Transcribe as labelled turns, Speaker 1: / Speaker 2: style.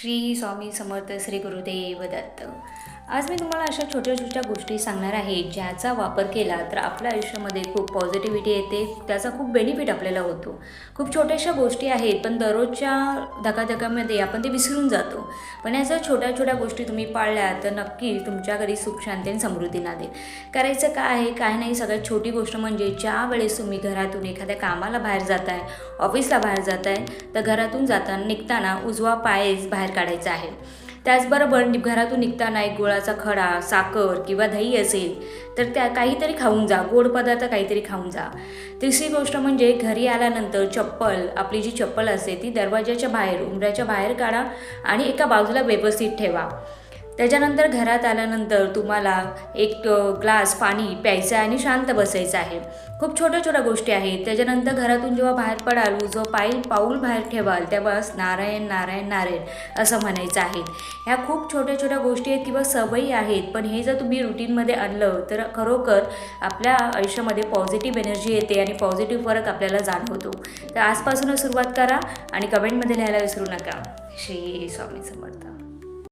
Speaker 1: श्री स्वामी समर्थ श्री गुरुदेव दत्त। आज मी तुम्हाला अशा छोट्या छोट्या गोष्टी सांगणार आहे ज्याचा वापर केला तर आपल्या आयुष्यामध्ये खूप पॉझिटिव्हिटी येते, त्याचा खूप बेनिफिट आपल्याला होतो। खूप छोट्याशा गोष्टी आहेत पण दररोजच्या धकाधकामध्ये आपण ते विसरून जातो, पण याच्या छोट्या छोट्या गोष्टी तुम्ही पाळल्या तर नक्की तुमच्या घरी सुख शांती आणि समृद्धी नांदेल। करायचं काय आहे काय नाही, सगळ्यात छोटी गोष्ट म्हणजे ज्या वेळेस तुम्ही घरातून एखाद्या कामाला बाहेर जाताय, ऑफिसला बाहेर जाताय, तर घरातून जाताना निघताना उजवा पायच बाहेर काढायचा आहे। त्याचबरोबर घरातून निघताना एक गुळाचा खडा, साखर किंवा दही असेल तर त्या काहीतरी खाऊन जा, गोड पदार्थ काहीतरी खाऊन जा। तिसरी गोष्ट म्हणजे घरी आल्यानंतर चप्पल, आपली जी चप्पल असते ती दरवाजाच्या बाहेर, उंबऱ्याच्या बाहेर काढा आणि एका बाजूला व्यवस्थित ठेवा। त्याच्यानंतर घरात आल्यानंतर तुम्हाला एक ग्लास पाणी प्यायचं आहे आणि शांत बसायचं आहे। खूप छोट्या छोट्या गोष्टी आहेत। त्याच्यानंतर घरातून जेव्हा बाहेर पडाल, उजवं पाऊल बाहेर ठेवाल तेव्हाच नारायण नारायण नारायण असं म्हणायचं आहे। ह्या खूप छोट्या छोट्या गोष्टी आहेत किंवा सवयी आहेत, पण हे जर तुम्ही रुटीनमध्ये आणलं तर खरोखर आपल्या आयुष्यामध्ये पॉझिटिव्ह एनर्जी येते आणि पॉझिटिव्ह फरक आपल्याला जाणवतो। तर आजपासूनच सुरुवात करा आणि कमेंटमध्ये लिहायला विसरू नका। श्री स्वामी समर्थ।